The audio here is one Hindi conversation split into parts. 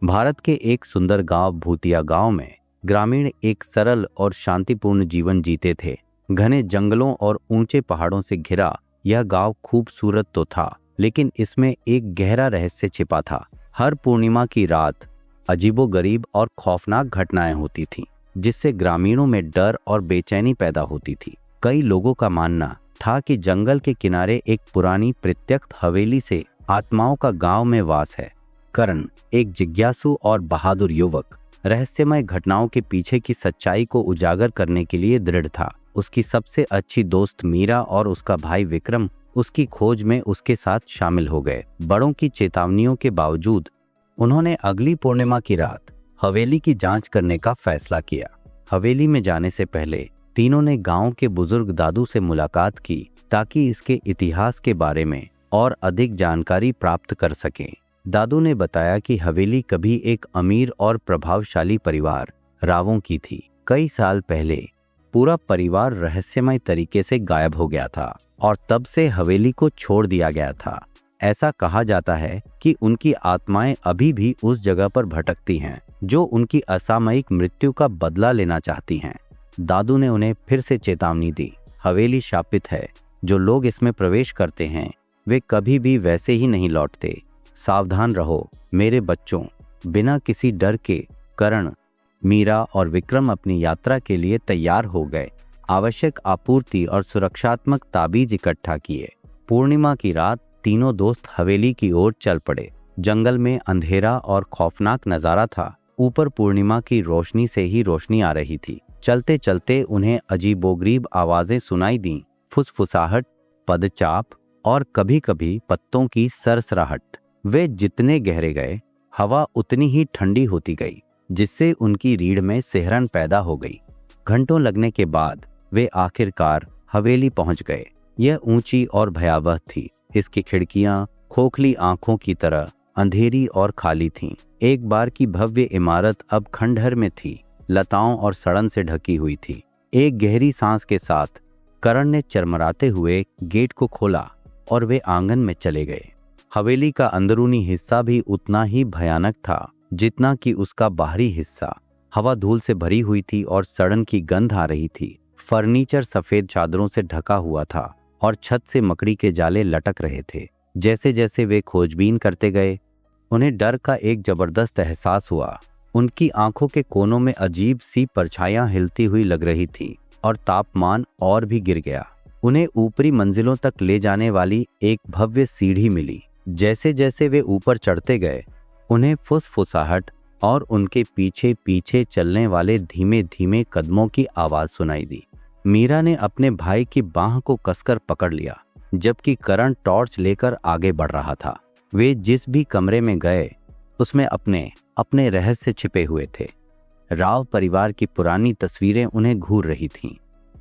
भारत के एक सुंदर गांव भूतिया गांव में ग्रामीण एक सरल और शांतिपूर्ण जीवन जीते थे। घने जंगलों और ऊंचे पहाड़ों से घिरा यह गांव खूबसूरत तो था, लेकिन इसमें एक गहरा रहस्य छिपा था। हर पूर्णिमा की रात अजीबोगरीब और खौफनाक घटनाएं होती थीं, जिससे ग्रामीणों में डर और बेचैनी पैदा होती थी। कई लोगों का मानना था कि जंगल के किनारे एक पुरानी प्रत्यक्त हवेली से आत्माओं का गांव में वास है। करण, एक जिज्ञासु और बहादुर युवक, रहस्यमय घटनाओं के पीछे की सच्चाई को उजागर करने के लिए दृढ़ था। उसकी सबसे अच्छी दोस्त मीरा और उसका भाई विक्रम उसकी खोज में उसके साथ शामिल हो गए। बड़ों की चेतावनियों के बावजूद उन्होंने अगली पूर्णिमा की रात हवेली की जांच करने का फैसला किया। हवेली में जाने से पहले तीनों ने गांव के बुजुर्ग दादू से मुलाकात की, ताकि इसके इतिहास के बारे में और अधिक जानकारी प्राप्त कर सकें। दादू ने बताया कि हवेली कभी एक अमीर और प्रभावशाली परिवार रावों की थी। कई साल पहले पूरा परिवार रहस्यमय तरीके से गायब हो गया था और तब से हवेली को छोड़ दिया गया था। ऐसा कहा जाता है कि उनकी आत्माएं अभी भी उस जगह पर भटकती हैं, जो उनकी असामयिक मृत्यु का बदला लेना चाहती हैं। दादू ने उन्हें फिर से चेतावनी दी, हवेली शापित है, जो लोग इसमें प्रवेश करते हैं वे कभी भी वैसे ही नहीं लौटते। सावधान रहो मेरे बच्चों। बिना किसी डर के करण, मीरा और विक्रम अपनी यात्रा के लिए तैयार हो गए। आवश्यक आपूर्ति और सुरक्षात्मक ताबीज इकट्ठा किए। पूर्णिमा की रात तीनों दोस्त हवेली की ओर चल पड़े। जंगल में अंधेरा और खौफनाक नजारा था। ऊपर पूर्णिमा की रोशनी से ही रोशनी आ रही थी। चलते चलते उन्हें अजीबोगरीब आवाजें सुनाई दी, फुसफुसाहट, पदचाप और कभी कभी पत्तों की सरसराहट। वे जितने गहरे गए, हवा उतनी ही ठंडी होती गई, जिससे उनकी रीढ़ में सिहरन पैदा हो गई। घंटों लगने के बाद वे आखिरकार हवेली पहुंच गए। यह ऊंची और भयावह थी। इसकी खिड़कियां खोखली आंखों की तरह अंधेरी और खाली थीं। एक बार की भव्य इमारत अब खंडहर में थी, लताओं और सड़न से ढकी हुई थी। एक गहरी सांस के साथ करण ने चरमराते हुए गेट को खोला और वे आंगन में चले गए। हवेली का अंदरूनी हिस्सा भी उतना ही भयानक था जितना कि उसका बाहरी हिस्सा। हवा धूल से भरी हुई थी और सड़न की गंध आ रही थी। फर्नीचर सफेद चादरों से ढका हुआ था और छत से मकड़ी के जाले लटक रहे थे। जैसे जैसे वे खोजबीन करते गए, उन्हें डर का एक जबरदस्त एहसास हुआ। उनकी आंखों के कोनों में अजीब सी परछाइयां हिलती हुई लग रही थी और तापमान और भी गिर गया। उन्हें ऊपरी मंजिलों तक ले जाने वाली एक भव्य सीढ़ी मिली। जैसे जैसे वे ऊपर चढ़ते गए, उन्हें फुसफुसाहट और उनके पीछे पीछे चलने वाले धीमे धीमे कदमों की आवाज सुनाई दी। मीरा ने अपने भाई की बांह को कसकर पकड़ लिया, जबकि करण टॉर्च लेकर आगे बढ़ रहा था। वे जिस भी कमरे में गए, उसमें अपने अपने रहस्य छिपे हुए थे। राव परिवार की पुरानी तस्वीरें उन्हें घूर रही थीं।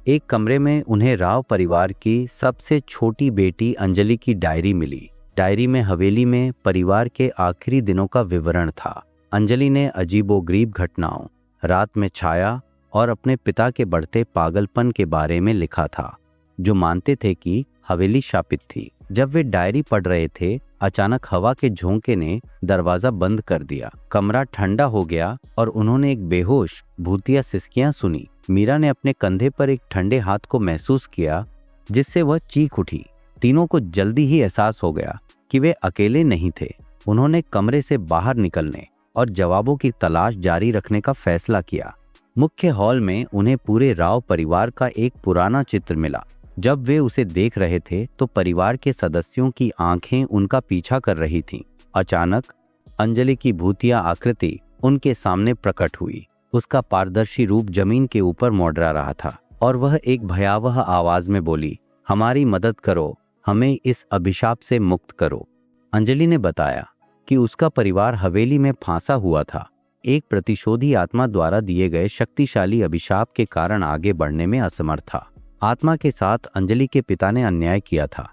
एक कमरे में उन्हें राव परिवार की सबसे छोटी बेटी अंजलि की डायरी मिली। डायरी में हवेली में परिवार के आखिरी दिनों का विवरण था। अंजलि ने अजीबोगरीब घटनाओं, रात में छाया और अपने पिता के बढ़ते पागलपन के बारे में लिखा था, जो मानते थे कि हवेली शापित थी। जब वे डायरी पढ़ रहे थे, अचानक हवा के झोंके ने दरवाजा बंद कर दिया। कमरा ठंडा हो गया और उन्होंने एक बेहोश भूतिया सिसकियां सुनी। मीरा ने अपने कंधे पर एक ठंडे हाथ को महसूस किया, जिससे वह चीख उठी। तीनों को जल्दी ही एहसास हो गया कि वे अकेले नहीं थे। उन्होंने कमरे से बाहर निकलने और जवाबों की तलाश जारी रखने का फैसला किया। मुख्य हॉल में उन्हें पूरे राव परिवार का एक पुराना चित्र मिला। जब वे उसे देख रहे थे तो परिवार के सदस्यों की आंखें उनका पीछा कर रही थीं। अचानक अंजलि की भूतिया आकृति उनके सामने प्रकट हुई। उसका पारदर्शी रूप जमीन के ऊपर मंडरा रहा था और वह एक भयावह आवाज में बोली, हमारी मदद करो, हमें इस अभिशाप से मुक्त करो। अंजलि ने बताया कि उसका परिवार हवेली में फांसा हुआ था। एक प्रतिशोधी आत्मा द्वारा दिए गए शक्तिशाली अभिशाप के कारण आगे बढ़ने में असमर्थ था। आत्मा के साथ अंजलि के पिता ने अन्याय किया था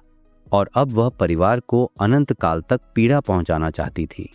और अब वह परिवार को अनंत काल तक पीड़ा पहुंचाना चाहती थी।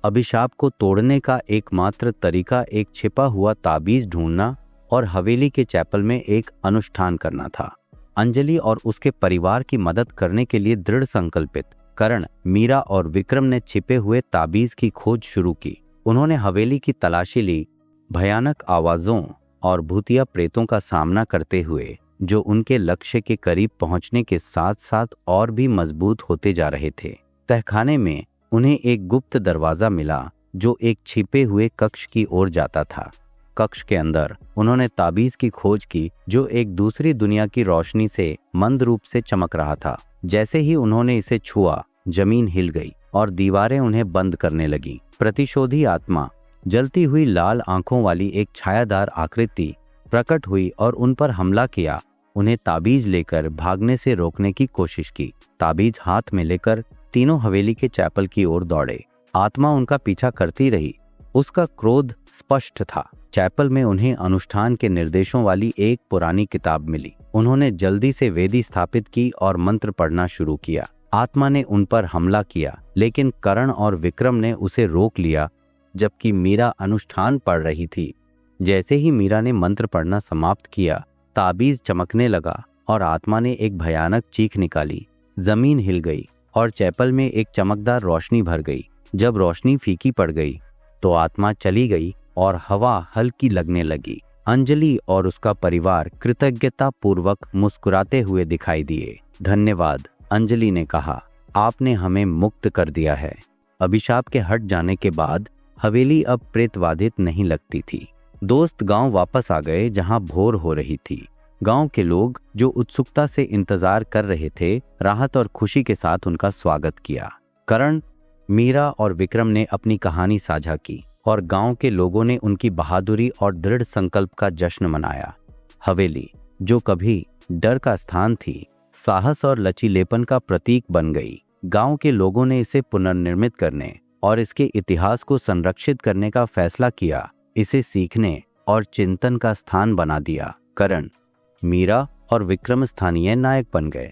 अभिशाप को तोड़ने का एकमात्र तरीका एक छिपा हुआ ताबीज ढूंढना और हवेली के चैपल में एक अनुष्ठान करना था। अंजलि और उसके परिवार की मदद करने के लिए दृढ़ संकल्पित करण, मीरा और विक्रम ने छिपे हुए ताबीज की खोज शुरू की। उन्होंने हवेली की तलाशी ली, भयानक आवाजों और भूतिया प्रेतों का सामना करते हुए जो उनके लक्ष्य के करीब पहुंचने के साथ साथ और भी मजबूत होते जा रहे थे। तहखाने में उन्हें एक गुप्त दरवाजा मिला जो एक छिपे हुए कक्ष की ओर जाता था। कक्ष के अंदर उन्होंने ताबीज की खोज की जो एक दूसरी दुनिया की रोशनी से मंद रूप से चमक रहा था। जैसे ही उन्होंने इसे छुआ, जमीन हिल गई और दीवारें उन्हें बंद करने लगी। प्रतिशोधी आत्मा, जलती हुई लाल आंखों वाली एक छायादार आकृति प्रकट हुई और उन पर हमला किया। उन्हें ताबीज लेकर भागने से रोकने की कोशिश की। ताबीज हाथ में लेकर तीनों हवेली के चैपल की ओर दौड़े। आत्मा उनका पीछा करती रही। उसका क्रोध स्पष्ट था। चैपल में उन्हें अनुष्ठान के निर्देशों वाली एक पुरानी किताब मिली। उन्होंने जल्दी से वेदी स्थापित की और मंत्र पढ़ना शुरू किया। आत्मा ने उन पर हमला किया, लेकिन करण और विक्रम ने उसे रोक लिया जबकि मीरा अनुष्ठान पढ़ रही थी। जैसे ही मीरा ने मंत्र पढ़ना समाप्त किया, ताबीज चमकने लगा और आत्मा ने एक भयानक चीख निकाली। जमीन हिल गई और चैपल में एक चमकदार रोशनी भर गई। जब रोशनी फीकी पड़ गई तो आत्मा चली गई और हवा हल्की लगने लगी। अंजलि और उसका परिवार कृतज्ञता पूर्वक मुस्कुराते हुए दिखाई दिए। धन्यवाद, अंजलि ने कहा, आपने हमें मुक्त कर दिया है। अभिशाप के हट जाने के बाद हवेली अब प्रेतवादित नहीं लगती थी। दोस्त गांव वापस आ गए जहां भोर हो रही थी। गांव के लोग जो उत्सुकता से इंतजार कर रहे थे, राहत और खुशी के साथ उनका स्वागत किया। करण, मीरा और विक्रम ने अपनी कहानी साझा की और गांव के लोगों ने उनकी बहादुरी और दृढ़ संकल्प का जश्न मनाया। हवेली, जो कभी डर का स्थान थी, साहस और लचीलेपन का प्रतीक बन गई। गांव के लोगों ने इसे पुनर्निर्मित करने और इसके इतिहास को संरक्षित करने का फैसला किया। इसे सीखने और चिंतन का स्थान बना दिया। करण, मीरा और विक्रम स्थानीय नायक बन गए।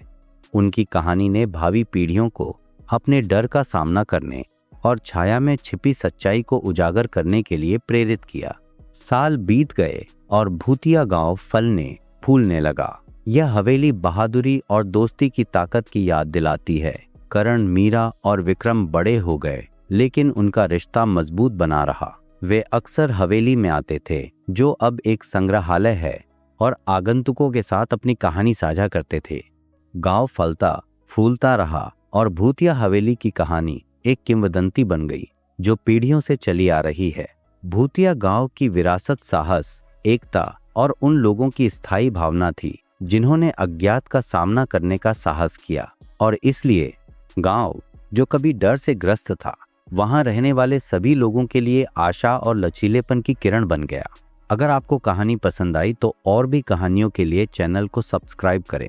उनकी कहानी ने भावी पीढ़ियों को अपने डर का सामना करने और छाया में छिपी सच्चाई को उजागर करने के लिए प्रेरित किया। साल बीत गए और भूतिया गांव फलने फूलने लगा। यह हवेली बहादुरी और दोस्ती की ताकत की याद दिलाती है। करण, मीरा और विक्रम बड़े हो गए, लेकिन उनका रिश्ता मजबूत बना रहा। वे अक्सर हवेली में आते थे, जो अब एक संग्रहालय है, और आगंतुकों के साथ अपनी कहानी साझा करते थे। गांव फलता फूलता रहा और भूतिया हवेली की कहानी एक किंवदंती बन गई जो पीढ़ियों से चली आ रही है। भूतिया गांव की विरासत साहस, एकता और उन लोगों की स्थायी भावना थी जिन्होंने अज्ञात का सामना करने का साहस किया, और इसलिए गांव जो कभी डर से ग्रस्त था, वहां रहने वाले सभी लोगों के लिए आशा और लचीलेपन की किरण बन गया। अगर आपको कहानी पसंद आई तो और भी कहानियों के लिए चैनल को सब्सक्राइब करें।